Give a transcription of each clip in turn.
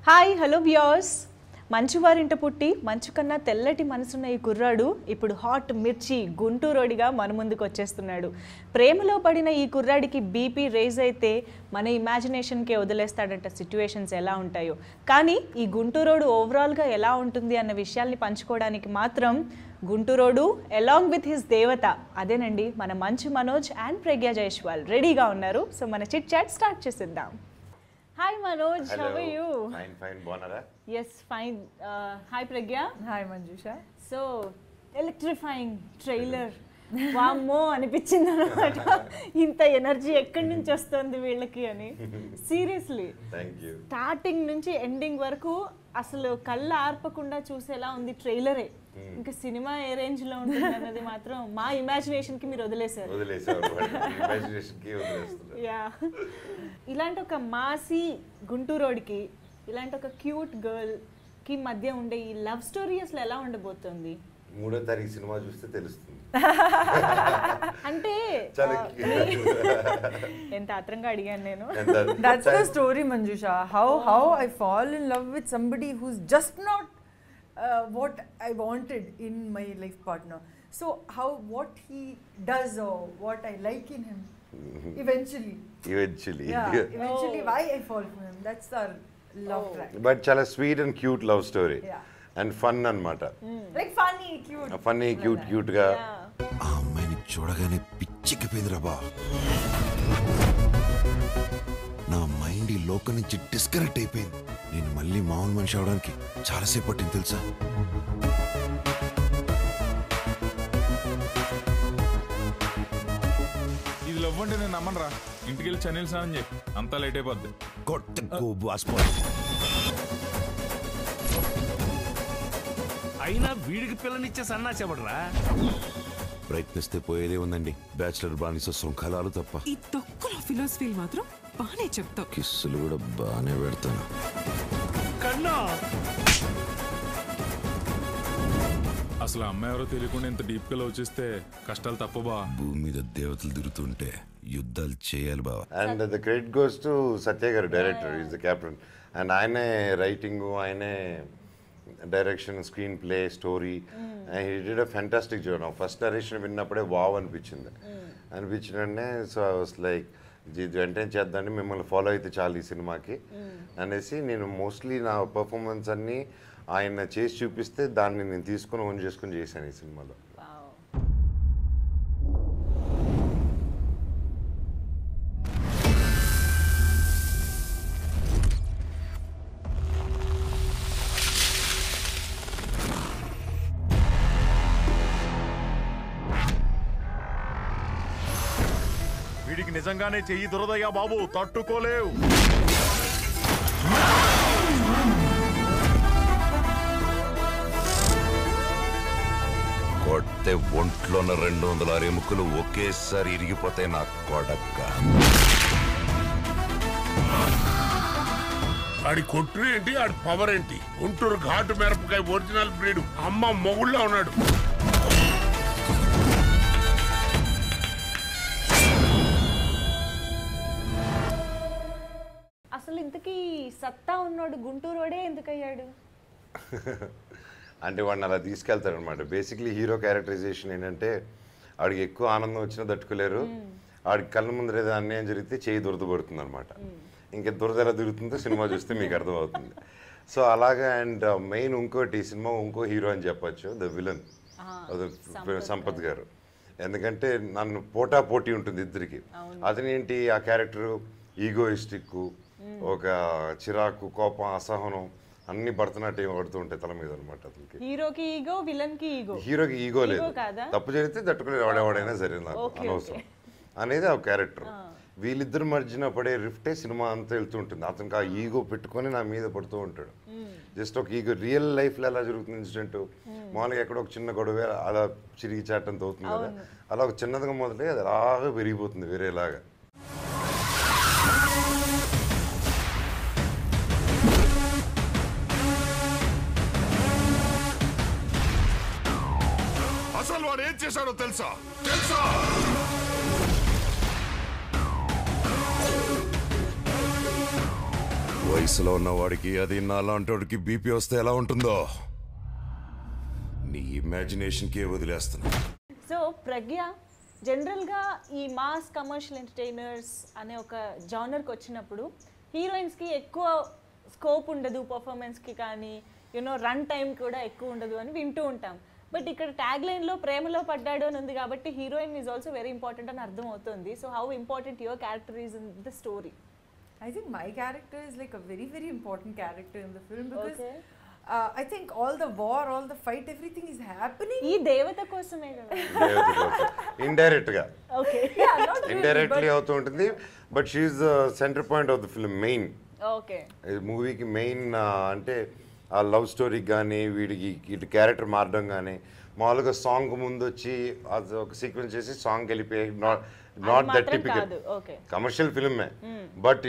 Hi hello viewers మంచువారింట పుట్టి మంచు కన్నా తెల్లటి మనసున్న ఈ కుర్రాడు ఇప్పుడు హాట్ మిర్చి గుంటూరోడిగా మన ముందుకు వచ్చేస్తున్నాడు. ప్రేమలో పడిన ఈ కుర్రాడికి బీపీ రేజ్ అయితే మన ఇమాజినేషన్కే వదిలేస్తాడంట సిచ్యువేషన్స్ ఎలా ఉంటాయో. కానీ ఈ గుంటూరోడు ఓవరాల్గా ఎలా ఉంటుంది అన్న విషయాల్ని పంచుకోవడానికి మాత్రం గుంటూరోడు అలాంగ్ విత్ హిస్ దేవత అదేనండి మన మంచు మనోజ్ అండ్ ప్రజ్ఞా జైస్వాల్ రెడీగా ఉన్నారు. సో మన చిట్ చాట్ స్టార్ట్ చేసేద్దాం. Hi Manoj, Hello. how are you? Fine, Bonara. Yes, fine. Hi Pragya. Hi Manjusha. So, electrifying trailer. వామ్మో అనిపించింది అనమాట. ఇంత ఎనర్జీ ఎక్కడి నుంచి వస్తుంది వీళ్ళకి అని. సీరియస్లీ స్టార్టింగ్ నుంచి ఎండింగ్ వరకు అసలు కళ్ళు ఆర్పకుండా చూసేలా ఉంది ట్రైలరే. ఇంకా సినిమా ఏ రేంజ్ లో ఉంటుంది అన్నది మాత్రం మా ఇమాజినేషన్ కి మీరు వదిలేశారు. యా, ఇలాంటి ఒక మాసి గుంటూరోడికి ఇలాంటి ఒక క్యూట్ గర్ల్ కి మధ్య ఉండే ఈ లవ్ స్టోరీ అసలు ఎలా ఉండబోతుంది? 3వ తారీఖు సినిమా చూస్తే తెలుస్తుంది. అంటే ఎంత ఆత్రంగా అడిగాను నేను. That's the story, Manjusha. How I fall in love with somebody who's just not what I wanted in my life partner. So what he does or what I like in him. Eventually. Yeah, eventually why I fall for him. That's our love track. But chala sweet and cute love story. Yeah. And fun anamata. Like funny, cute. Funny, cute ga. ఆ అమ్మాయిని చూడగానే పిచ్చెక్కిపోయింది రాబా. నా mind ఈ లోకం నుంచి disconnect అయిపోయింది. నేను మళ్ళీ మామూలు మనిషి అవడానికి చాలాసేపు పట్టింది తెలుసా. ఇది లవ్ అంటే నేను నమ్మనరా. ఇంటికి వెళ్ళి చన్నీళ్ళు స్నానం చేయి, అంతా లేట్ అయిపోద్ది. అయినా వీడికి పిల్లనిచ్చే సన్నా చెప్పడరా. ప్రయత్నిస్తే పోయేదే ఉందండి. బ్యాచిలర్ బానిస శృంఖలాలు తప్ప. ఈ తొక్కుల ఫిలాసఫీలు మాత్రం బానే చెప్తావు. కిస్సులు కూడా బానే పెడతాను. కన్నా అసలు అమ్మాయి ఎవరో తెలియకుండా ఇంత డీప్ గా లవ్ చేస్తే కష్టాలు తప్పబా. భూమి మీద దేవతలు తిరుగుతుంటే యుద్ధాలు చేయాలి బావా. And the credit goes to Satya garu, director. He's the captain. And ఆయనే రైటింగ్, ఆయనే direction, screen play, story. And he did a fantastic job. నా ఫస్ట్ నరేషన్ విన్నప్పుడే వావ్ అనిపించిందంటే సో ఐ వాస్ లైక్ వెంటనే చేద్దాన్ని, మిమ్మల్ని ఫాలో అయితే చాలు ఈ సినిమాకి అనేసి నేను మోస్ట్లీ నా పర్ఫార్మెన్స్ అన్నీ ఆయన చేసి చూపిస్తే దాన్ని నేను తీసుకుని ఓన్ చేసుకుని చేశాను ఈ సినిమాలో. వీడికి నిజంగానే చెయ్యి దురదయ్యా బాబు, తట్టుకోలేవు. కొడితే ఒంట్లోన 206 ఎముకలు ఒకేసారి ఇరిగిపోతాయి నా కొడక్క. ఆడి కొట్టు ఏంటి, ఆడి పవర్ ఏంటి? గుంటూరు ఘాటు మిరపకాయ ఒరిజినల్ బ్రీడ్. అమ్మ మొగుళ్ళ ఉన్నాడు. అసలు ఇంతకీ సత్తా ఉన్నాడు గుంటూరోడే ఎందుకయ్యాడు? అంటే వాడిని అలా తీసుకెళ్తాడు అనమాట. బేసిక్లీ హీరో క్యారెక్టరైజేషన్ ఏంటంటే ఆడికి ఎక్కువ ఆనందం వచ్చినా తట్టుకోలేరు. ఆడికి కళ్ళ ముందర ఏదో అన్యాయం జరిగితే చేయి దురదపడుతుంది అనమాట. ఇంకా దురద ఎలా తిరుగుతుందో సినిమా చూస్తే మీకు అర్థమవుతుంది. సో అలాగా. అండ్ మెయిన్ ఇంకోటి ఈ సినిమా ఇంకో హీరో అని చెప్పచ్చు, ద విలన్ సంపత్ గారు. ఎందుకంటే నన్ను పోటీ ఉంటుంది ఇద్దరికి. అతనేంటి ఆ క్యారెక్టరు ఈగోయిస్టిక్, ఒక చిరాకు, కోపం, అసహనం అన్ని భరతనాట్యం పడుతూ ఉంటాయి తల మీద అనమాట. అతనికి హీరోకి ఈగో, విలన్ కి ఈగో. హీరోకి ఈగో లేదు, తప్పు జరిగితే తట్టుకునే వాడేవాడైనా సరే నాకు అనవసరం అనేది ఆ క్యారెక్టర్. వీళ్ళిద్దరు మధ్యన పడే రిఫ్టే సినిమా అంతా వెళ్తూ ఉంటుంది. అతనికి ఆ ఈగో పెట్టుకొని నా మీద పడుతూ ఉంటాడు. జస్ట్ ఒక ఈగో రియల్ లైఫ్లో ఎలా జరుగుతుంది ఇన్సిడెంట్, మామూలుగా ఎక్కడ ఒక చిన్న గొడవ అలా చిరిగి చాటంత అవుతుంది కదా, అలా ఒక చిన్నదిగా మొదలై అది అలాగా పెరిగిపోతుంది వేరేలాగా. అసలు వాడు ఏం చేశాడో తెలుసా? వయసులో ఉన్నవాడికి అది నాలాంటోడికి బీపీ వస్తే ఎలా ఉంటుందో నీ ఇమాజినేషన్కే వదిలేస్తున్నా. సో ప్రజ్ఞ జనరల్గా ఈ మాస్ కమర్షియల్ ఎంటర్టైనర్స్ అనే ఒక జానర్కి వచ్చినప్పుడు హీరోయిన్స్కి ఎక్కువ స్కోప్ ఉండదు పర్ఫార్మెన్స్కి, కానీ రన్ టైం కూడా ఎక్కువ ఉండదు అని వింటూ ఉంటాం. బట్ ఇక్కడ ట్యాగ్ లైన్లో ప్రేమలో పడ్డాడు అని ఉంది కాబట్టి heroine is also very important అని అర్థం అవుతుంది. So how important your character is in the story? I think my character is like a very, very important character in the film because I think all the war, all the fight, everything is happening. ఈ దేవత కోసమే కదా. Indirect గా okay, indirectly అవుతూ ఉంటుంది. But she's the centre point of the film. Main okay మూవీకి main అంటే ఆ లవ్ స్టోరీకి కానీ వీడికి ఇటు క్యారెక్టర్ మారడం కానీ, మామూలుగా సాంగ్ ముందు వచ్చి అది ఒక సీక్వెన్స్ చేసి సాంగ్ వెళ్ళిపోయి నాట్ దట్ టిపికల్ కమర్షియల్ ఫిల్మే. But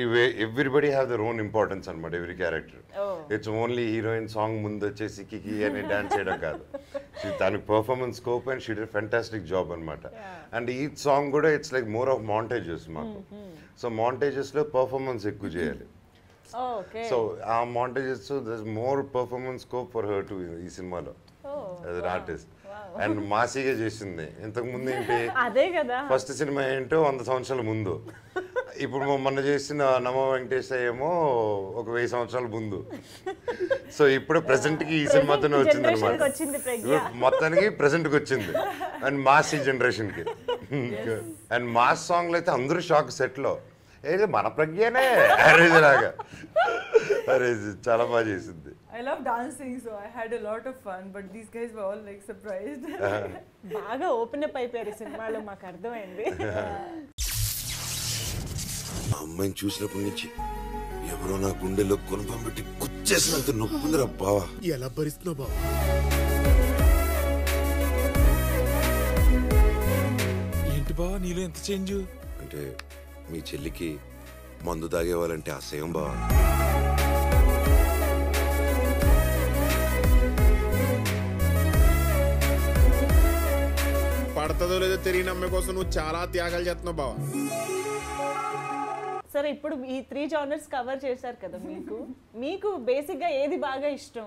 everybody have their own importance అనమాట. Every character it's only heroine song ముందు వచ్చేసి కికి అని డాన్స్ చేయడం కాదు. దానికి performance scope and she did fantastic job అనమాట. అండ్ ఈ సాంగ్ కూడా it's like more of montages మాకు. సో మాంటేజెస్లో పర్ఫార్మెన్స్ ఎక్కువ చేయాలి. సో ఆ montages there more performance scope for her to ఈ సినిమాలో యాజ్ అన్ ఆర్టిస్ట్. అండ్ మాసీగా చేసింది. ఇంతకు ముందు ఏంటి అదే కదా ఫస్ట్ సినిమా ఏంటో 100 సంవత్సరాల ముందు, ఇప్పుడు మొన్న చేసిన నమో వెంకటేశ్వర ఏమో ఒక 1000 సంవత్సరాల ముందు. సో ఇప్పుడు ప్రెసెంట్కి ఈ సినిమాతోనే వచ్చింది అనమాట. మొత్తానికి ప్రెసెంట్కి వచ్చింది అండ్ మాస్ ఈ జనరేషన్కి. అండ్ మాస్ సాంగ్లు అయితే అందరూ షాక్ సెట్లో, ఏది మన ప్రజ్ఞనే అరేజ్ లాగా. అరే చాలా బాగా చేసింది. I love dancing, so I had a lot of fun, but these guys were all like surprised. బాగా ఓపెన్ అప్ అయిపోయారు సినిమాలో, మాకు అర్థమైంది. ఆ అమ్మాయిని చూసినప్పటి నుంచి ఎవరో నా గుండెలో కొనుపం పెట్టి కుచ్చేసినంత నొప్పుందిరా బావా. ఎలా భరిస్తున్నావు బావ? ఏంటి బావ నీలో ఎంత చేంజ్? అంటే మీ చెల్లికి మందు తాగేవాళ్ళంటే అసహ్యం బావా. పడతదో లేదో తెలియని అమ్మాయి కోసం నువ్వు చాలా త్యాగాలు చేస్తున్నావు బావ. సరే, ఇప్పుడు ఈ 3 జానర్స్ కవర్ చేశారు కదా, మీకు బేసిక్ గా ఏది బాగా ఇష్టం?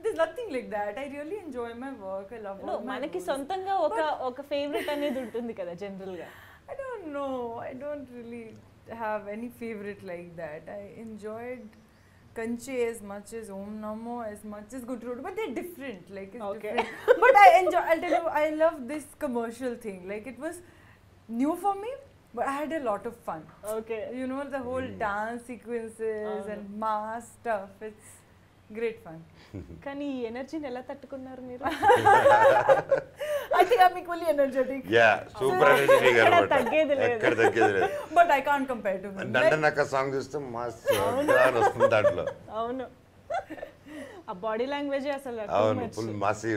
There's nothing like that. I really enjoy my work. I love all my మనకి roles. సొంతంగా ఒక ఫేవరెట్ అనేది ఉంటుంది కదా జనరల్ గా. I don't know. I don't really have any favorite like that. I enjoyed Kanche as much as Om Namo, as much as Guntur, but they're different. Like it's different. But I enjoy. I'll tell you, I love this commercial thing. Like it was new for me, but I had a lot of fun. Okay. You know, the whole dance sequences and mass stuff. It's great fun. కానీ ఈ ఎనర్జీని ఎలా తట్టుకున్నారు మీరు? I think I'm equally energetic. Yeah, super energetic అనమాట. తగ్గేది లేదు. ఎక్కడ తగ్గేది లేదు. But I can't compare to me. నందనక్క సాంగ్ చూస్తే మాస్ అని వస్తుంది దాంట్లో. అవును, ఆ బాడీ లాంగ్వేజ్ అసలు అవును, ఫుల్ మాసీ.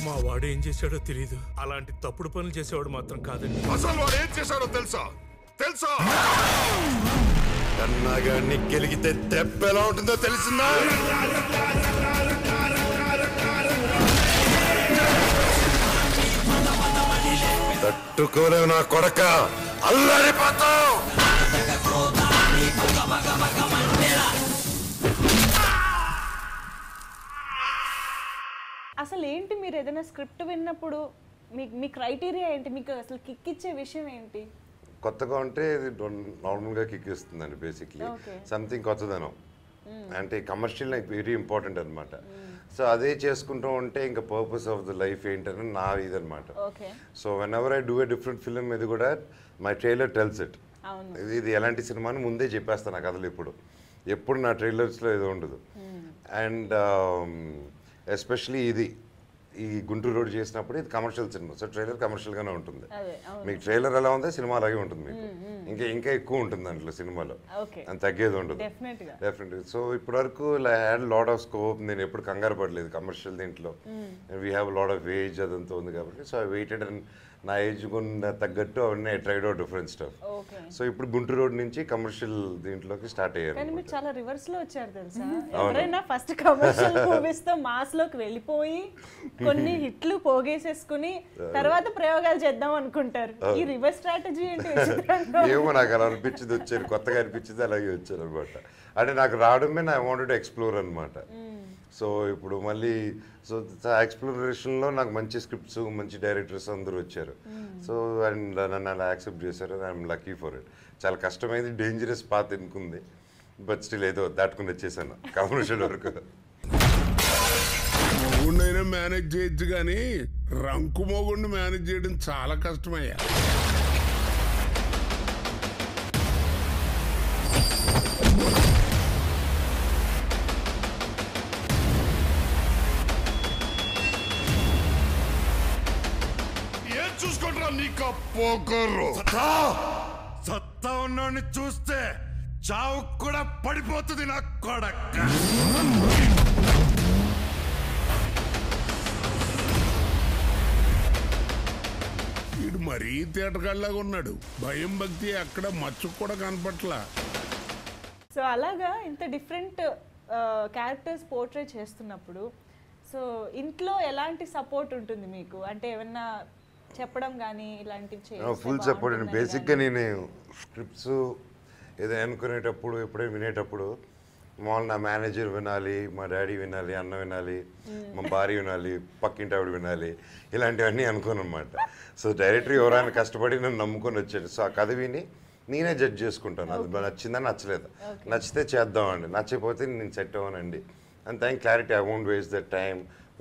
మా వాడు ఏం చేశాడో తెలియదు. అలాంటి తప్పుడు పనులు చేసేవాడు మాత్రం కాదండి. అసలు వాడు ఏం చేశాడో తెలుసా? కన్నాగాన్ని గెలిగితే దెబ్బ ఎలా ఉంటుందో తెలిసిందా? తట్టుకోలేవు నా కొడక, అల్లాడిపోతావు. అసలు ఏంటి, మీరు ఏదైనా స్క్రిప్ట్ విన్నప్పుడు మీ క్రైటీరియా ఏంటి? మీకు అసలు కిక్ ఇచ్చే విషయం ఏంటి? కొత్తగా ఉంటే ఇది నార్మల్గా కిక్ ఇస్తుందండి. బేసిక్లీ సంథింగ్ కొత్తదనం అంటే కమర్షియల్ నాకు వెరీ ఇంపార్టెంట్ అనమాట. సో అదే చేసుకుంటూ ఉంటే ఇంకా పర్పస్ ఆఫ్ ద లైఫ్ ఏంటని నా ఇదనమాట. So when ever I do a different film ఇది కూడా మై ట్రైలర్ టెల్స్ ఇట్. ఇది ఎలాంటి సినిమా అని ముందే చెప్పేస్తాను నా కథలు. ఎప్పుడు నా ట్రైలర్స్లో ఏదో ఉండదు. అండ్ ఎస్పెషలీ ఈ గుంటూరు రోడ్ చేసినప్పుడు ఇది కమర్షియల్ సినిమా. సో ట్రైలర్ కమర్షియల్గానే ఉంటుంది. మీకు ట్రైలర్ ఎలా ఉందో సినిమా అలాగే ఉంటుంది. మీకు ఇంకా ఎక్కువ ఉంటుంది దాంట్లో సినిమాలో, అని తగ్గేది ఉండదు డెఫినెట్గా. సో ఇప్పటి వరకు I had lot of scope. నేను ఎప్పుడు కంగారు పడలేదు కమర్షియల్ దీంట్లో. We have lot of age అదంతా ఉంది కాబట్టి. సో ఐ వెయిటెడ్ అండ్ నా ఏజ్ కొన్ని తగ్గట్టు అవన్నీ tried out different stuff. So ఇప్పుడు గుంటూరు రోడ్ నుంచి కమర్షియల్ దీంట్లోకి స్టార్ట్ అయ్యారు. కానీ మీరు చాలా రివర్స్ లో వచ్చారు తెలుసా. ఎవరైనా ఫస్ట్ కమర్షియల్ మూవీస్ తో మాస్ లోకి వెళ్ళిపోయి కొన్ని హిట్లు పోగేసేసుకుని తర్వాత ప్రయోగాలు చేద్దాం అనుకుంటారు. ఈ రివర్స్ స్ట్రాటజీ ఏంటి? ఏమో నాకు అలా అనిపించింది, వచ్చారు కొత్తగా అనిపించింది, అలాగే వచ్చారు అనమాట. అంటే నాకు రావడమే నా వాంటెడ్ టు ఎక్స్ప్లోర్ అనమాట. సో ఇప్పుడు మళ్ళీ సో ఎక్స్ప్లోరేషన్లో నాకు మంచి స్క్రిప్ట్స్ మంచి డైరెక్టర్స్ అందరూ వచ్చారు. సో అండ్ నన్ను అలా యాక్సెప్ట్ చేశారు. I'm lucky for it. చాలా కష్టమైంది, డేంజరస్ పాత్ ఎన్నుకుంది, బట్ స్టిల్ ఏదో దాటుకుని వచ్చేసాను కమర్షియల్ వరకు. మొగుడినైనా మేనేజ్ చేయొచ్చు కానీ రంకు మొగుడిని మేనేజ్ చేయడం చాలా కష్టమయ్యా. చూసుకుంటారా నీకు పోకరు సత్తా ఉన్నాడిని చూస్తే చావు కూడా పడిపోతుంది నా కొడక్క. వీడు మరీ తేటగాళ్ళగా ఉన్నాడు, భయం భక్తి అక్కడ మచ్చు కూడా కనపట్లా. సో అలాగా ఇంత డిఫరెంట్ క్యారెక్టర్స్ పోర్ట్రే చేస్తున్నప్పుడు సో ఇంట్లో ఎలాంటి సపోర్ట్ ఉంటుంది మీకు? అంటే ఏమన్నా చెప్పడం కానీ ఇలాంటివి? ఫుల్ సపోర్ట్ అండి. బేసిక్గా నేను స్క్రిప్ట్స్ ఏదైనా అనుకునేటప్పుడు ఎప్పుడైనా వినేటప్పుడు మామూలు నా మేనేజర్ వినాలి, మా డాడీ వినాలి, అన్న వినాలి, మా భార్య వినాలి, పక్కింటి ఆవిడ వినాలి, ఇలాంటివన్నీ అనుకోను అనమాట. సో డైరెక్టర్ ఎవరైనా కష్టపడి నన్ను నమ్ముకొని వచ్చాడు. సో ఆ కథ విని నేనే జడ్జ్ చేసుకుంటాను, అది నచ్చిందని నచ్చలేదు. నచ్చితే చేద్దామండి, నచ్చకపోతే నేను సెట్ అవ్వనండి and thank clarity. I won't waste the time,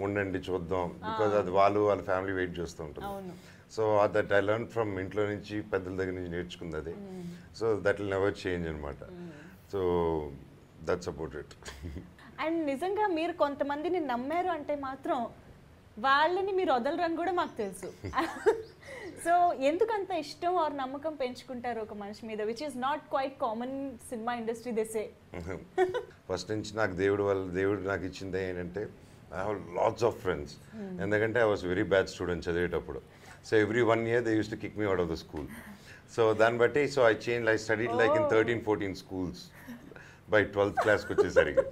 ఉండండి చూద్దాం, బికాజ్ అది వాళ్ళ ఫ్యామిలీ వెయిట్ చేస్తూ ఉంటుంది. So that I learn from ఇంట్లో నుంచి పెద్దల దగ్గర నుంచి నేర్చుకుంది అది. So that will never change అనమాట. So that's about it. And నిజంగా మీరు కొంతమందిని నమ్మారు అంటే మాత్రం వాళ్ళని మీరు వదలరని కూడా మాకు తెలుసు. సో ఎందుకంత ఇష్టం ఆర్ నమ్మకం పెంచుకుంటారు ఒక మనిషి మీద, which is not quite common cinema industry they. First నుంచి నాకు దేవుడు నాకు ఇచ్చింది ఏంటంటే I have lots of friends. ఎందుకంటే I was very bad student చదివేటప్పుడు. So every 1 year they used to kick me out of the school. So దాన్ని బట్టి so I studied like in 13-14 schools by 12th classకి వచ్చేసరికి.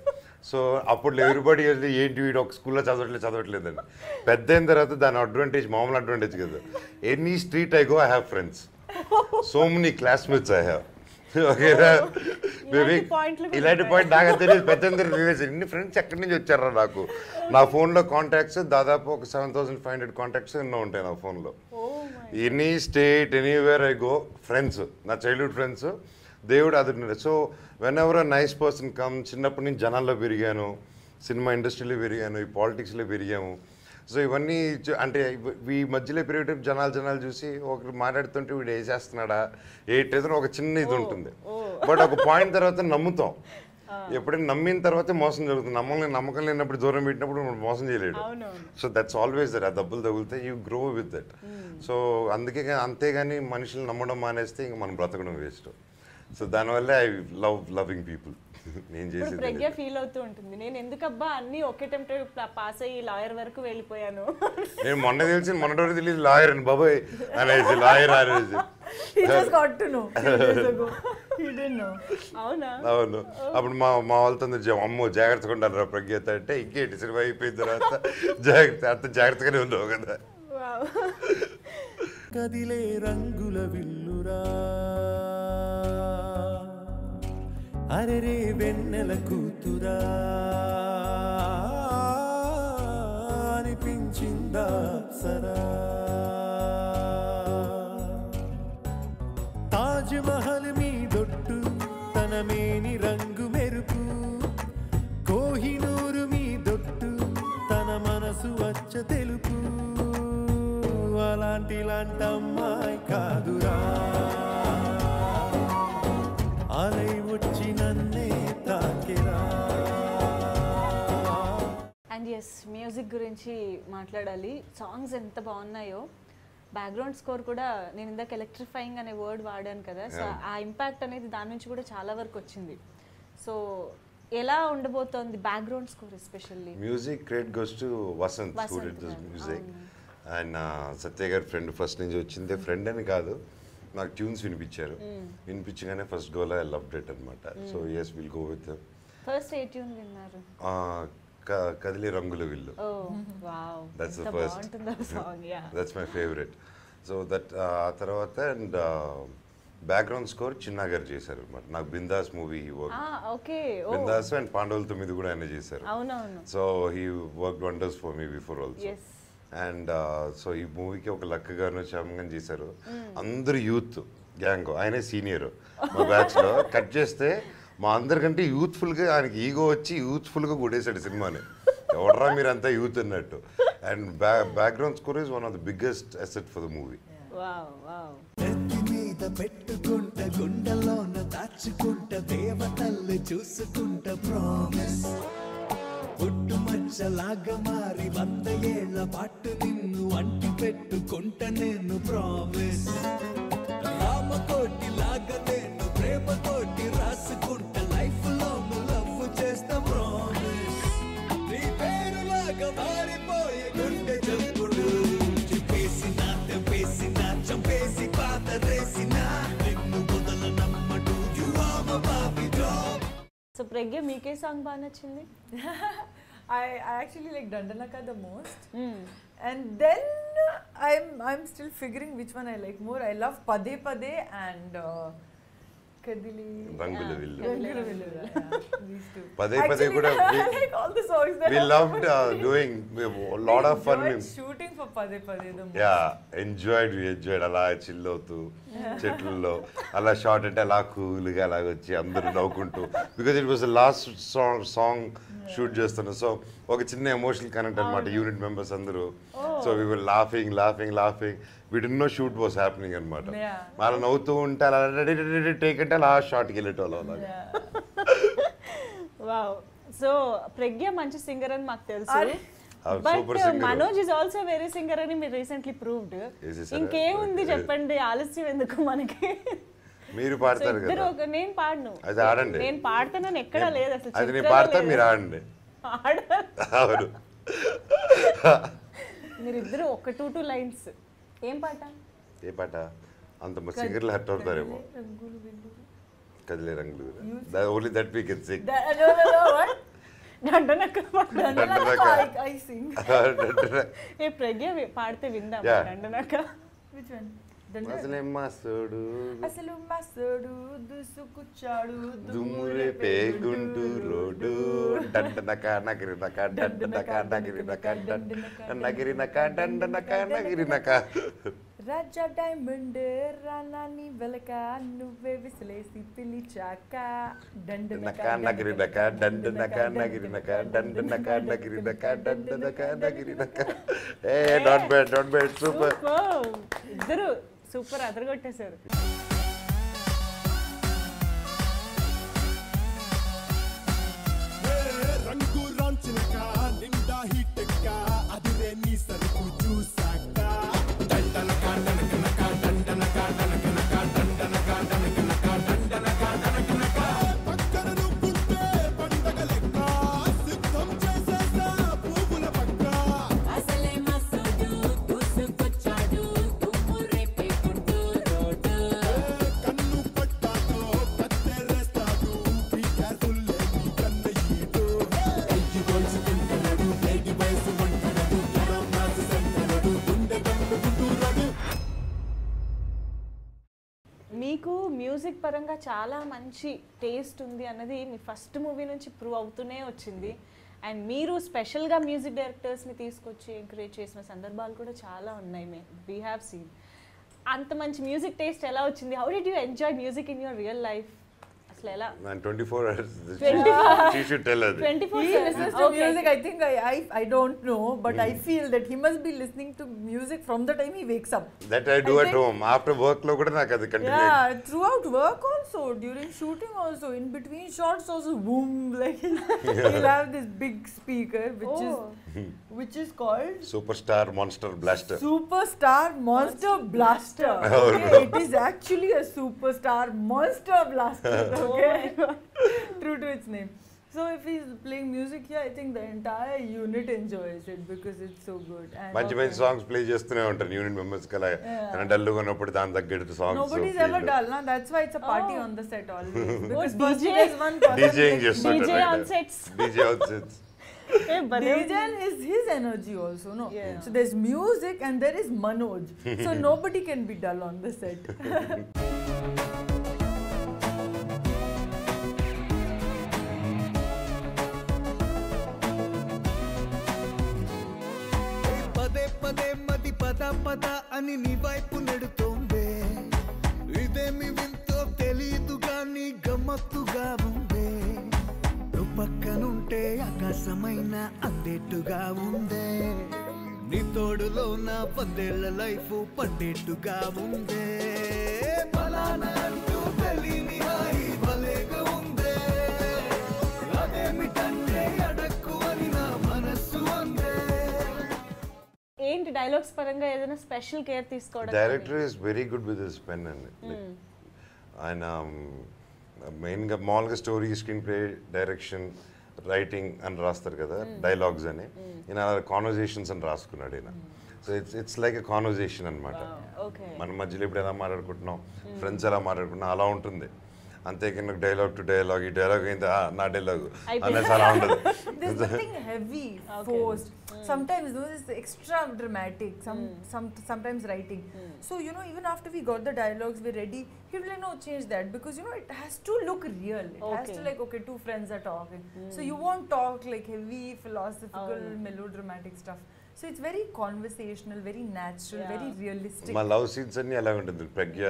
So అప్పుడు everybody ఏంటి వీడు ఒక స్కూల్లో చదవట్లేదండి. పెద్ద అయిన తర్వాత దాని అడ్వాంటేజ్ మామూలు అడ్వాంటేజ్ కదా. Any street I go I have friends, so many classmates I have. ఓకేనా బేబీ, ఇలాంటి పాయింట్ నాకు తెలియదు, పెద్ద తెలియదు. ఇన్ని ఫ్రెండ్స్ ఎక్కడి నుంచి వచ్చారా నాకు. నా ఫోన్లో కాంటాక్ట్స్ దాదాపు ఒక 7,500 కాంటాక్ట్స్ ఎన్నో ఉంటాయి నా ఫోన్లో. Any state anywhere I go friends, నా చైల్డ్హుడ్ ఫ్రెండ్స్. దేవుడు అది. So when ever a nice person come, చిన్నప్పటి నుంచి జనాల్లో పెరిగాను, సినిమా ఇండస్ట్రీలో పెరిగాను, ఈ పాలిటిక్స్లో పెరిగాము. సో ఇవన్నీ అంటే ఈ మధ్యలో పెరిగేటప్పుడు జనాలు చూసి ఒకరు మాట్లాడుతుంటే వీడు వేసేస్తున్నాడా ఏదో ఒక చిన్న ఇది ఉంటుంది. బట్ ఒక పాయింట్ తర్వాత నమ్ముతాం. ఎప్పుడైనా నమ్మిన తర్వాతే మోసం జరుగుతుంది. నమ్మకం లేనప్పుడు దూరం పెట్టినప్పుడు మోసం చేయలేడు. So that's always that. ఆ దెబ్బలు తగులుతాయి, you grow with that. So అందుకే అంతేగాని మనుషులు నమ్మడం మానేస్తే ఇంక మనం బ్రతకడం వేస్ట్. సో దానివల్ల ఐ లవింగ్ పీపుల్. నేను చేసి ప్రజ్ఞ ఫీల్ అవుతూ ఉంటుంది, నేను ఎందుకబ్బా అన్ని ఒకే టైం పాస్ అయ్యి లాయర్ వరకు వెళ్ళిపోయాను. నేను మొన్నటి వరకు తెలియదు లాయర్ అని బాబాయ్ అనేసి, లాయర్ అనేసి. అవును. అప్పుడు మా వాళ్ళతో అమ్మో జాగ్రత్తగా ఉండాలి ప్రజ్ఞత అంటే, ఇంకేంటి సినిమా అయిపోయిన తర్వాత జాగ్రత్తగానే ఉన్నావు కదా. కదిలే రంగుల విల్లురా, అరెరే వెన్నెల కూతురా అనిపించిందా సరా. తాజ్ మహల్ మీదొట్టు తన మేని రంగు మెరుపు, కోహినూరు మీదొట్టు తన మనసు వచ్చ తెలుపు. అలాంటిలాంటమ్మాయి కాదురా, అలై వచ్చి నన్నే తాకిరా. అండ్ ఎస్, మ్యూజిక్ గురించి మాట్లాడాలి. సాంగ్స్ ఎంత బాగున్నాయో, బ్యాక్గ్రౌండ్ స్కోర్ కూడా. నేను ఇందాక ఎలక్ట్రిఫైయింగ్ అనే వర్డ్ వాడాను కదా, సో ఆ ఇంపాక్ట్ అనేది దాని నుంచి కూడా చాలా వరకు వచ్చింది. సో ఎలా ఉండబోతోంది background score especially? Music credit goes to Vasanth who did this music. ఆయన సత్య గారి ఫ్రెండ్ ఫస్ట్ నుంచి వచ్చిందే, ఫ్రెండ్ అని కాదు, నాకు ట్యూన్స్ వినిపించారు. వినిపించగానే first goal I loved it అనమాట. So yes will go with first ఏ ట్యూన్ విన్నారు? కదిలే రంగుల విల్లు. That's the first, that's my favourite. So that ఆ తర్వాత అండ్ బ్యాక్గ్రౌండ్ స్కోర్ చిన్నా గారు చేశారు అనమాట. నాకు బిందాస్ మూవీ బిందాస్ అండ్ పాండవుల 9 కూడా ఆయన చేశారు. So he work wonders for me before also. And so ఈ మూవీకి ఒక లక్కగాను శ్యామంగా చేశారు. అందరు యూత్ గ్యాంగ్, ఆయనే సీనియర్ మా బ్యాచ్లో. కట్ చేస్తే మా అందరికంటే యూత్ఫుల్గా ఆయనకి ఈగో వచ్చి యూత్ఫుల్గా కొట్టేశాడు సినిమాని. ఎవడరా మీరు అంతా యూత్ అన్నట్టు. And background score is one of the biggest asset for the movie. పెట్టుకుంట గుండెలోన దాచుకుంట దేవతల్ని చూసుకుంట ప్రామిస్ పుట్టు మచ్చలాగా మారి 100 ఏళ్ల పాటు నిన్ను అంటి పెట్టుకుంట నేను ప్రామిస్ రామకోటి లాగా నేను ప్రేమతోటి రాసుకుంట లైఫ్ లో లవ్ చేస్తా ప్రామిస్ నీ పేరు లాగా మారిపోయే గుండె చెప్పుడు చెప్పేసిన తెప్పేసిన చంపేసి పాత రేసిన నిన్ను బదులు నమ్మడు you are my Bobby dog. So Pragya మీకే సాంగ్ బాగా నచ్చింది? I actually like Dandanaka the most. And then I'm still figuring which one I like more. I love Pade Pade and Kadili Rangula Villu. These two. Pade Pade kuda I like all the songs that we loved doing a lot of fun. Shooting for Pade Pade the most. Yeah, we enjoyed అలా chill అవుతూ చెట్లలో అలా short అంటే అలా కూల్గా అలాగ వచ్చి అందరూ నవ్వుకుంటూ, because it was the last song shoot చేస్తున్నాం. సో ఒక చిన్న ఎమోషనల్ కనెక్ట్ అనమాట యూనిట్ మెంబర్స్ అందరూ. So we were laughing we did no shoot was happening అనమాట. అలా నవ్వుతూ ఉంటే అలా టేక్ అంటే అలా షార్ట్కి వెళ్ళేటోళ్ళు అలాగే. వావ్. సో ప్రజ్ఞ మంచి సింగర్ అని మాకు తెలుసు, but Manoj is also very singer అని మీరు రీసెంట్లీ ప్రూవ్డ్. ఇంకేముంది చెప్పండి, ఆలస్యం ఎందుకు మనకి? మీరు పాడతారు కదా. నేను పాడను, అది ఆడండి. నేను పాడతానని ఎక్కడా లేదు అసలు. అది నేను పాడతా, మీరు ఆడండి. అవును, మీరిద్దరు ఒక 2 లైన్స్. ఏం పాట? ఏ పాట? అంత మంది సింగర్లు హర్ట్ అవుతారేమో. కదిలే రంగులు, only that we can sing. I sing. ఏ ప్రజ్ఞ పాడితే విందాం దండనక. Which one? అసలు మసడు దుసుకుచ్చాడు దుమ్మురేపే గుంటూరు రోడ్డు డండనక నగిరినక డండనక నగిరినక నగిరినక డండనక నగిరినక రాజా డైమండ్ రానాని వెలక నువ్వే విసిలేసి పిలిచాక డండనక నగిరినక డండనక నగిరినక డండనక నగిరినక డండనక నగిరినక. ఏ నాట్ బ్యాడ్ సూపర్. ఇద్దరు సూపర్ అదరగొట్టేశారు. రంగు రాంచినక నిండా హీటెక్క అదిరే నీ సరుకు చూసాక దండనక డండనక డండనక డండనక డండనక డండనక డండనక డండనక పక్కన నువ్వుంటే పండగ లెక్క సిద్ధం చేసేసా పువ్వుల పక్క అసలే మసడు దుసుకొచ్చాడు దుమ్మురేపే గుంటూరు రోడ్డు కన్ను పట్టాతో కత్తెరేస్తాడు బీ కేర్ఫుల్ నీ కన్నయ్యడు ఎయ్యి గోల్స్ తింటాడు బేగి వయసు వంటడు జనం నాసు సంటడు గుండె గమ్ము గుంటూరు రోడ్డు. మీకు మ్యూజిక్ పరంగా చాలా మంచి టేస్ట్ ఉంది అన్నది మీ ఫస్ట్ మూవీ నుంచి ప్రూవ్ అవుతూనే వచ్చింది. అండ్ మీరు స్పెషల్గా మ్యూజిక్ డైరెక్టర్స్ని తీసుకొచ్చి ఎంకరేజ్ చేసిన సందర్భాలు కూడా చాలా ఉన్నాయి. We have seen. అంత మంచి మ్యూజిక్ టేస్ట్ ఎలా వచ్చింది? How did you enjoy music in your real life? అసలు ఎలా? 24 hours. She should tell us. 24 He listens to music. I think I don't know, but I feel that he must be listening to music from the time he wakes up. That I do at home. After work lo kuda naku adi continue. Yeah, throughout work also, during shooting also, in between shots also, boom, like he'll have this big speaker which is called Superstar Monster Blaster. Superstar Monster Blaster. Okay, it is actually a Superstar Monster Blaster. Okay, true to its name. So if he's playing music here, I think the entire unit enjoys it because it's so good. And మంచి మంచి songs play చేస్తూనే ఉంటారు unit members కలా డల్గా ఉన్నప్పుడు దాని తగ్గట్టు songs. Nobody's ever dull, na? That's why it's a party on the set always. Because DJ there's one person DJing చేస్తుంటారు. DJ on sets. DJ on sets. DJ is his energy also, no? Yeah. So there's music and there is Manoj. So nobody can be dull on the set. పదే పదే మది పద పద అని నీ వైపు నెడుతోందే ఇదేమి వింతో తెలీదు గాని గమ్మత్తుగా ఉందే నువ్వు పక్కనుంటే ఆకాశమైన అందేట్టుగా ఉందే నీ తోడులో నా 10 ఏళ్ల లైఫ్ పండేట్టుగా ఉందే పలానా అంటూ తెలియని హాయి భలేగా ఉందే అదేమిటంటే అడక్కు అని నా మనస్సు అందే. ఏంటి డైలాగ్స్ పరంగా ఏదైనా స్పెషల్ కేర్ తీసుకోవడం? Director is very good with his pen అండి. ఆయన మెయిన్గా మామూలుగా story, screen play, direction, writing అని రాస్తారు కదా, డైలాగ్స్ అని. ఈయన కాన్వర్జేషన్స్ అని రాసుకున్నాడు ఈయన. So it's like a conversation అనమాట. మన మధ్యలో ఇప్పుడు ఎలా మాట్లాడుకుంటున్నాం, ఫ్రెండ్స్ ఎలా మాట్లాడుకుంటున్నాం అలా ఉంటుంది. అంతేకాని డైలాగ్ టు డైలాగ్, ఈ డైలాగ్ అయింది నా డైలాగ్ అనేసి అలా ఉండదు. There's nothing heavy, forced. Sometimes it's extra dramatic. Sometimes writing. So even after we got the dialogues, we're ready. He will no change that because it has to look real. It has to like two friends are talking. So you won't talk like heavy philosophical melodramatic stuff. So it's very conversational, very natural, very realistic. మా love scenes అన్ని అలా ఉంటుంది. ప్రజ్ఞ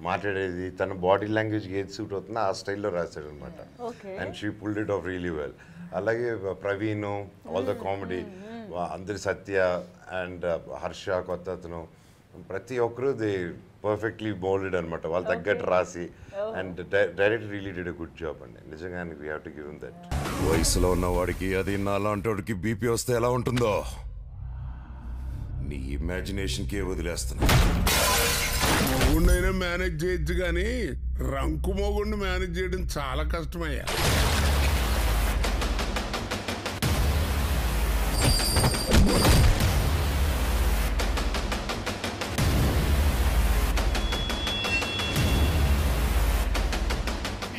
మాట్లాడేది తన body లాంగ్వేజ్కి ఏది suit అవుతుందో ఆ స్టైల్లో రాశాడు అనమాట. And she pulled it of really well. అలాగే ప్రవీణ్, ఆల్ ద కామెడీ, అందరి సత్య అండ్ హర్ష కొత్త అతను, ప్రతి ఒక్కరు దే పర్ఫెక్ట్లీ మోల్డెడ్ అనమాట. వాళ్ళు తగ్గట్టు రాసి and director really did a good job అండి. నిజంగా we have to give him that. వయసులో ఉన్నవాడికి అది నాలాంటి బీపీ వస్తే ఎలా ఉంటుందో నీ ఇమాజినేషన్కే వదిలేస్తున్నా. మొగుడినైనా మేనేజ్ చేయొచ్చు కానీ రంకు మొగుడిని మేనేజ్ చేయడం చాలా కష్టమయ్యా.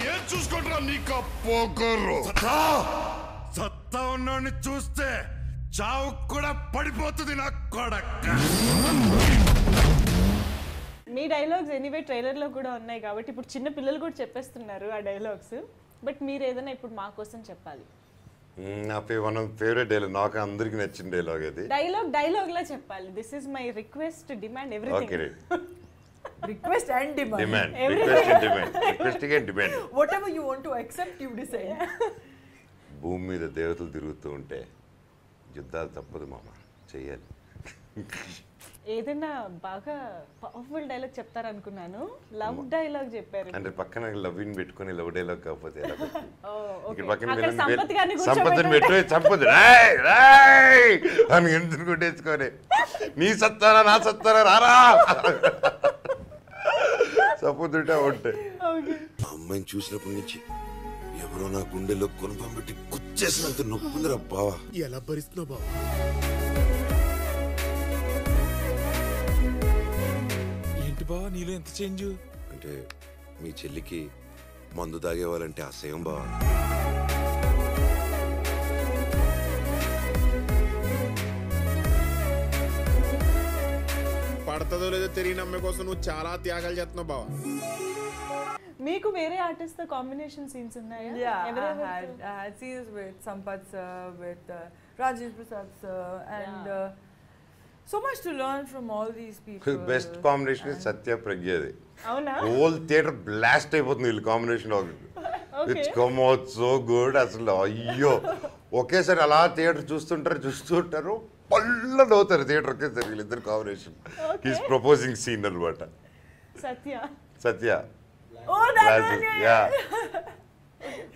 ఏం చూసుకుంటారా నీకు పోకరు? సత్తా ఉన్నాడిని చూస్తే చావు కూడా పడిపోతుంది నా కొడక్క. మీ డైలాగ్స్ ఎనీవే ట్రైలర్లో కూడా ఉన్నాయి కాబట్టి ఇప్పుడు చిన్న పిల్లలు కూడా చెప్పేస్తున్నారు ఆ డైలాగ్స్. బట్ మీరు ఏదైనా ఇప్పుడు మా కోసం చెప్పాలి. నా వన్ ఆఫ్ ఫేవరెట్ డైలాగ్, నాకు అందరికి నచ్చిన డైలాగ్ అది. డైలాగ్ లా చెప్పాలి. This is my request, demand, everything. Request and demand. Request and demand. Whatever you want to accept, you decide. భూమి మీద దేవతలు తిరుగుతూ ఉంటే యుద్ధాలు తప్పదు మామ, చెయ్యాలి. ఏదైనా బాగా పవర్ఫుల్ డైలాగ్ చెప్తారనుకున్నాను. లవ్ డైలాగ్ చెప్పారు. అంటే పక్కన లవ్ ఇన్ పెట్టుకుని లవ్ డైలాగ్ కాకపోతే ఎలా? ఇక్కడ అక్కడ సంపత్ గారిని సంపత్ని పెట్టు, సంపత్ అని ఎందుకు కొట్టేసుకొని నీ సత్తారా నా సత్తారా రారా సపోతుంటే ఉంటాయి. ఆ అమ్మాయిని చూసినప్పటి నుంచి ఎవరో నా గుండెలో కొనుపం పెట్టి కుచ్చేసినంత నొప్పుందిరా బావా. ఎలా భరిస్తున్నావు బావ? ఏంటి బావ నీలో ఎంత చేంజ్? అంటే మీ చెల్లికి మందు తాగేవాళ్ళంటే అసహ్యం బావా. పడతదో లేదో తెలియని అమ్మాయి కోసం నువ్వు చాలా త్యాగాలు చేస్తున్నావు బావ. మీకు వేరే ఆర్టిస్ట్ తో కాంబినేషన్ సీన్స్ ఉన్నాయా? Yeah, I had scenes with Sampath sir, with Rajesh Prasad sir, and so much to learn from all these people. Best combination Satya ప్రజ్ఞది. అవునా? హోల్ థియేటర్ బ్లాస్ట్ అయిపోతుంది వీళ్ళు కాంబినేషన్. It's come out so good. అసలు అయ్యో ఒకేసారి అలా థియేటర్ చూస్తుంటారు పళ్ళ నవ్వుతారు థియేటర్ ఒకేసారి వీళ్ళిద్దరు కాంబినేషన్. హీస్ ప్రపోజింగ్ సీన్ అనమాట. సత్య Oh, that one, yeah.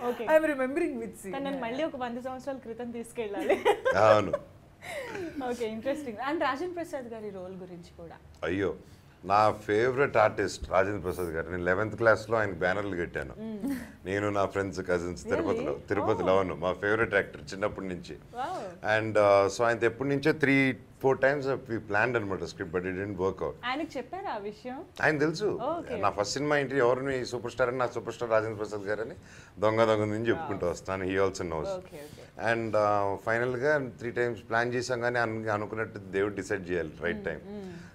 Okay. I'm remembering which scene. కానీ నేను మళ్ళీ ఒక 100 సంవత్సరాల క్రితం తీసుకెళ్ళాలి. అవును. Okay, interesting. And Rajendra Prasad గారి రోల్ గురించి కూడా. అయ్యో నా ఫేవరెట్ ఆర్టిస్ట్ రాజేంద్ర ప్రసాద్ గారు. నేను 11th క్లాస్లో ఆయన బ్యానర్లు కట్టాను. నేను నా ఫ్రెండ్స్ కజిన్స్ తిరుపతిలో అవును. మా ఫేవరెట్ యాక్టర్ చిన్నప్పటి నుంచి. అండ్ సో ఆయన ఎప్పటి నుంచో 3-4 times ప్లాన్ అనమాట script, but it didn't work out. ఆయనకి చెప్పారా ఆ విషయం? ఆయన తెలుసు. నా ఫస్ట్ సినిమా ఏంటి, ఎవరిని సూపర్ స్టార్ అని, నా సూపర్ స్టార్ రాజేంద్ర ప్రసాద్ గారు అని దొంగ నుంచి చెప్పుకుంటూ వస్తాను. He also knows. అండ్ ఫైనల్గా 3 times ప్లాన్ చేసాం, కానీ అనుకున్నట్టు దేవుడు డిసైడ్ చేయాలి రైట్ టైం.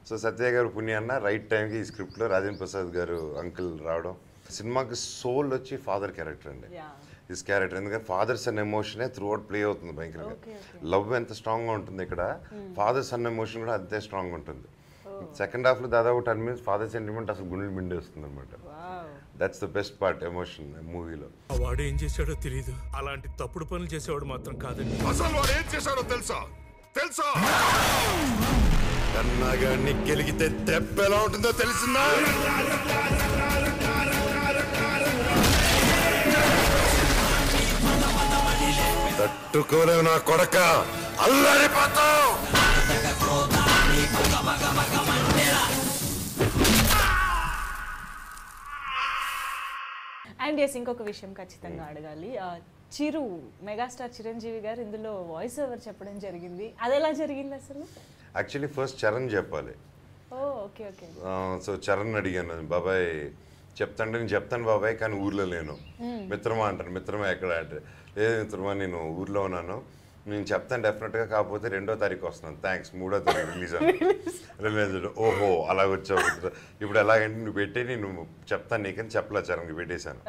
సో సత్య గారు పుణ్యాన్న రైట్ టైంకి ఈ స్క్రిప్ట్లో రాజేంద్ర ప్రసాద్ గారు అంకుల్ రావడం. సినిమాకి సోల్ వచ్చి ఫాదర్ క్యారెక్టర్ అండి. దిస్ క్యారెక్టర్ ఎందుకంటే ఫాదర్ సన్ ఎమోషనే త్రూ అవుట్ ప్లే అవుతుంది భయంకరంగా. లవ్ ఎంత స్ట్రాంగ్గా ఉంటుంది ఇక్కడ, ఫాదర్ సన్ ఎమోషన్ కూడా అంతే స్ట్రాంగ్గా ఉంటుంది. సెకండ్ హాఫ్లో దాదాపు 10 minutes ఫాదర్ సెంటిమెంట్ అసలు గుండెలు మిండి వస్తుంది అనమాట. That's the best part emotion మూవీలో. వాడు ఏం చేశాడో తెలియదు, అలాంటి తప్పుడు పనులు చేసేవాడు మాత్రం కాదండి. అసలు వాడు ఏం చేశాడో తెలుసా? కన్నాగాన్ని గెలిగితే దెబ్బ ఎలా ఉంటుందో తెలిసిందా? తట్టుకోలేవు నా కొడక, అల్లాడిపోతావు. అండ్ ఎస్, ఇంకొక విషయం ఖచ్చితంగా అడగాలి. చిరు, మెగాస్టార్ చిరంజీవి గారు ఇందులో వాయిస్ ఓవర్ చెప్పడం జరిగింది. అది ఎలా జరిగింది అసలు? యాక్చువల్లీ ఫస్ట్ చరణ్ చెప్పాలి. Okay okay. సో చరణ్ అడిగాను, బాబాయ్ చెప్తాంటే నేను చెప్తాను బాబాయ్, కానీ ఊర్లో లేను. మిత్రమా అంటాను. మిత్రమా ఎక్కడ అంటే, లేదు మిత్రమా నేను ఊర్లో ఉన్నాను, నేను చెప్తాను డెఫినెట్గా, కాకపోతే 2వ తారీఖు వస్తున్నాను. థ్యాంక్స్, 3వ తారీఖు రిలీజ్. ఓహో అలాగ వచ్చావు. ఇప్పుడు ఎలాగంటే నువ్వు పెట్టి నేను చెప్తాను నీకని చెప్పలే, చరణ్కి పెట్టేశాను.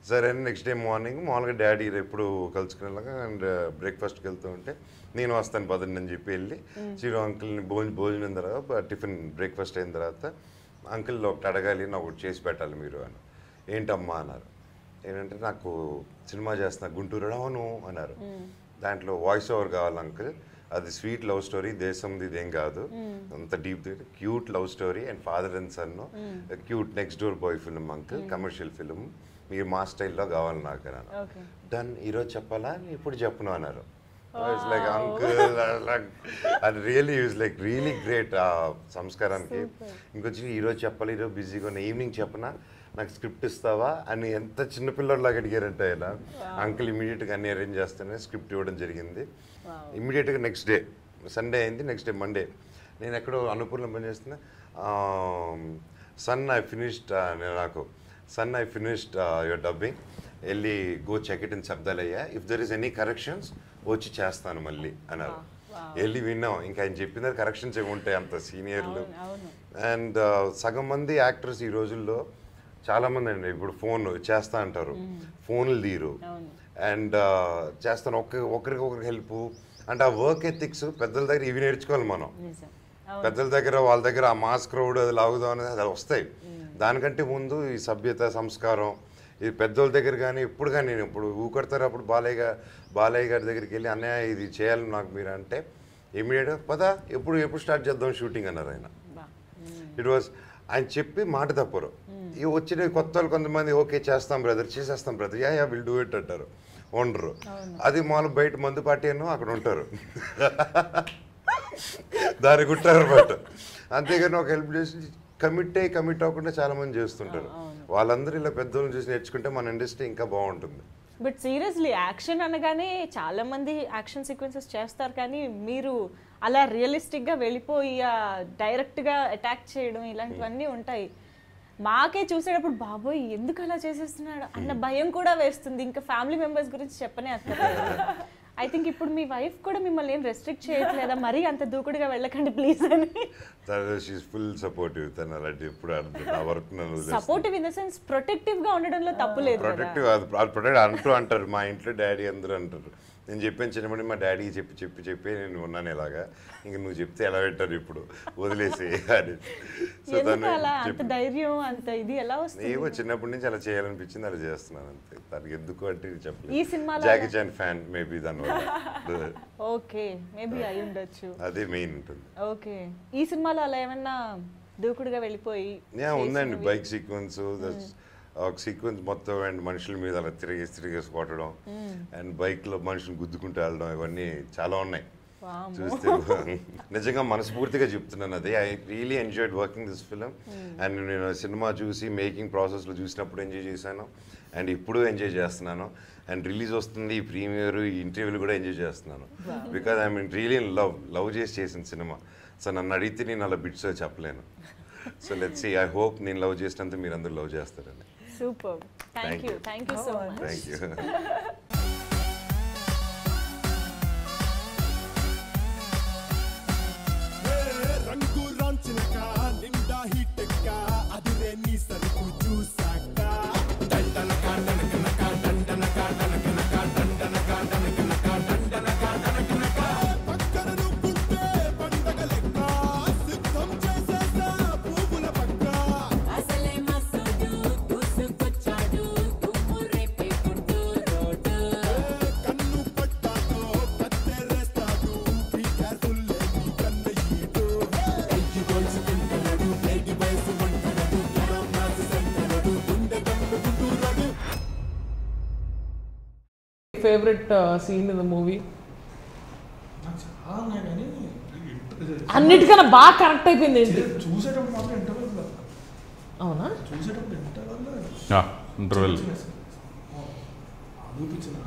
సరే అని నెక్స్ట్ డే మార్నింగ్ మామూలుగా డాడీ ఎప్పుడు కలుసుకునేలాగా అండ్ బ్రేక్ఫాస్ట్కి వెళ్తూ ఉంటే నేను వస్తాను పదండి అని చెప్పి వెళ్ళి చిరు అంకుల్ని భోజనం తర్వాత టిఫిన్ బ్రేక్ఫాస్ట్ అయిన తర్వాత అంకుల్ ఒకటి అడగాలి, నాకు ఒకటి చేసి పెట్టాలి మీరు అని. ఏంటమ్మా అన్నారు. ఏంటంటే నాకు సినిమా చేస్తున్నా గుంటూరు. అవును అన్నారు. దాంట్లో వాయిస్ ఓవర్ కావాలి అంకుల్, అది స్వీట్ లవ్ స్టోరీ, దేశంది ఇదేం కాదు, అంత deep cute love story and father and son cute next door boy film uncle, commercial film, మీరు మా స్టైల్లో కావాలి నాకు అన్నాను. డన్, ఈరోజు చెప్పాలా ఇప్పుడు చెప్పను అన్నారు. లైక్ అంకుల్ అది really use like really great ఆ సంస్కారానికి. ఇంకొచ్చి ఈరోజు చెప్పాలి, ఈరోజు బిజీగా ఉన్న, ఈవినింగ్ చెప్పనా, నాకు స్క్రిప్ట్ ఇస్తావా అని ఎంత చిన్నపిల్లలాగా అడిగారంటే ఆయన. అంకుల్ ఇమీడియట్గా అన్ని అరేంజ్ చేస్తానే స్క్రిప్ట్ ఇవ్వడం జరిగింది. ఇమీడియట్గా నెక్స్ట్ డే సండే అయింది, నెక్స్ట్ డే మండే నేను ఎక్కడో అనుపూర్ణ పని చేస్తున్నా. Son I finished your dubbing, వెళ్ళి గో చెక్ ఇట్ ఇన్ శబ్దాలయ్యా, if there is any corrections వచ్చి చేస్తాను మళ్ళీ అన్నారు. వెళ్ళి విన్నాం. ఇంకా ఆయన చెప్పిన కరెక్షన్స్ ఏమి ఉంటాయి, అంత సీనియర్లు. అండ్ సగం మంది యాక్టర్స్ ఈ రోజుల్లో చాలామంది అండి ఇప్పుడు ఫోన్ చేస్తా అంటారు, ఫోన్లు తీరు. అండ్ చేస్తాను ఒకరికి హెల్ప్ అంటే ఆ వర్క్ ఎథిక్స్ పెద్దల దగ్గర ఇవి నేర్చుకోవాలి మనం. పెద్దల దగ్గర వాళ్ళ దగ్గర ఆ మాస్ క్రౌడ్ అది లాగుదాం అనేది అది వస్తాయి. దానికంటే ముందు ఈ సభ్యత సంస్కారం ఇది పెద్దోళ్ళ దగ్గర కానీ ఎప్పుడు కానీ నేను ఇప్పుడు ఊకొడతారు. అప్పుడు బాలయ్య గారి దగ్గరికి వెళ్ళి అన్నయ్య ఇది చేయాలి నాకు మీరు అంటే ఇమీడియట్గా పదా ఎప్పుడు స్టార్ట్ చేద్దాం షూటింగ్ అన్నారు ఆయన. ఇట్ వాజ్ ఆయన చెప్పి మాట తప్పరు. ఇవి వచ్చిన కొత్త వాళ్ళు కొంతమంది ఓకే చేస్తాం బ్రదర్, చేసేస్తాం brother, yeah will do it అంటారు, ఉండరు. అది మామూలు బయట మందు పార్టీ అను అక్కడ ఉంటారు, దానికి ఉంటారు అనమాట. అంతేగాని ఒక హెల్ప్ చేసి కమిట్ అవ్వకుండా చాలా మంది చేస్తుంటారు. వాళ్ళందరూ ఇలా పెద్దోళ్ళని చూసి నేర్చుకుంటే మన ఇండస్ట్రీ ఇంకా బాగుంటుంది. బట్ సీరియస్లీ యాక్షన్ అనగానే చాలా మంది యాక్షన్ సీక్వెన్సెస్ చేస్తారు, కానీ మీరు అలా రియలిస్టిక్గా వెళ్ళిపోయి డైరెక్ట్గా అటాక్ చేయడం ఇలాంటివన్నీ ఉంటాయి. మాకే చూసేటప్పుడు బాబోయ్ ఎందుకు అలా చేసేస్తున్నాడు అన్న భయం కూడా వేస్తుంది. ఇంకా ఫ్యామిలీ మెంబర్స్ గురించి చెప్పనే అక్కర్లేదు. ఐ థింక్ ఇప్పుడు మీ వైఫ్ కూడా మిమ్మల్ని ఏం రెస్ట్రిక్ట్ చేయట్లేదా, మరీ అంత దూకుడుగా వెళ్ళకండి ప్లీజ్ అని? Full supportive. తను అలాంటి ఎప్పుడు supportive in the sense protective గా ఉండడంలో తప్పు లేదు. ప్రొటెక్టివ్ అంటారు మా ఇంట్లో డాడీ అందరూ అంటారు. నేను చెప్పాను చిన్నప్పటి మా డాడీ చెప్పి నేను ఉన్నాను ఇలాగా, ఇంక నువ్వు చెప్తే ఎలా పెట్టారు ఇప్పుడు వదిలేసి అని. సో ధైర్యం అంత ఇది ఎలా వస్తుంది? ఏవో చిన్నప్పటి నుంచి అలా చేయాలనిపించింది, అలా చేస్తున్నాను అంతే. తనకి ఎందుకు అంటే చెప్పలేదు. జాకీ చాన్ ఫ్యాన్ మేబీ దానివల్ల. ఓకే, మేబీ అయి ఉండొచ్చు, అదే మెయిన్ ఉంటుంది. ఓకే, ఈ సినిమాలో అలా ఏమన్నా దూకుడుగా వెళ్ళిపోయి ఉందండి. బైక్ సీక్వెన్స్, ఒక సీక్వెన్స్ మొత్తం అండ్ మనుషుల మీద అలా తిరిగేసి కొట్టడం అండ్ బైక్లో మనుషులు గుద్దుకుంటూ వెళ్ళడం, ఇవన్నీ చాలా ఉన్నాయి. చూస్తే నిజంగా మనస్ఫూర్తిగా చెప్తున్నాను అది. I really enjoyed working this film. And నేను సినిమా చూసి మేకింగ్ ప్రాసెస్లో చూసినప్పుడు ఎంజాయ్ చేశాను, అండ్ ఇప్పుడు ఎంజాయ్ చేస్తున్నాను. అండ్ రిలీజ్ వస్తుంది, ఈ ప్రీమియర్, ఈ ఇంటర్వ్యూలు కూడా ఎంజాయ్ చేస్తున్నాను. Because I mean really in love చేసి చేసిన సినిమా. సో నన్ను అడిగితే నేను అలా బిట్స్ చెప్పలేను. So let's see, I hope నేను లవ్ చేసినంత మీరు అందరూ లవ్ చేస్తారని. Super, thank you so much. Thank you. రంగు రాంచినక నిండా హిట్టెక్క అదిరే నీ సరుకు చూసాక దండనక దండనక దండనక దండనక దండనక దండనక దండనక దండనక పక్కన నువ్వుంటే పండగ లెక్క సిద్ధం చేసేసా పువ్వుల పక్క అసలే మసడు దూసుకొచ్చాడు తుమ్ము రేపే పుట్టు రోడ్డు కన్ను పట్టాతో కత్తెరేస్తాడు be careful favourite scene in the movie? అన్నిటికన్నా బాగా కరెక్ట్ అయిపోయింది ఏంటి? చూసేటప్పుడు మాత్రం ఇంటర్వెల్. అవునా? చూసేటప్పుడు ఇంటర్వెల్ ఇంటర్వెల్ అనిపించింది.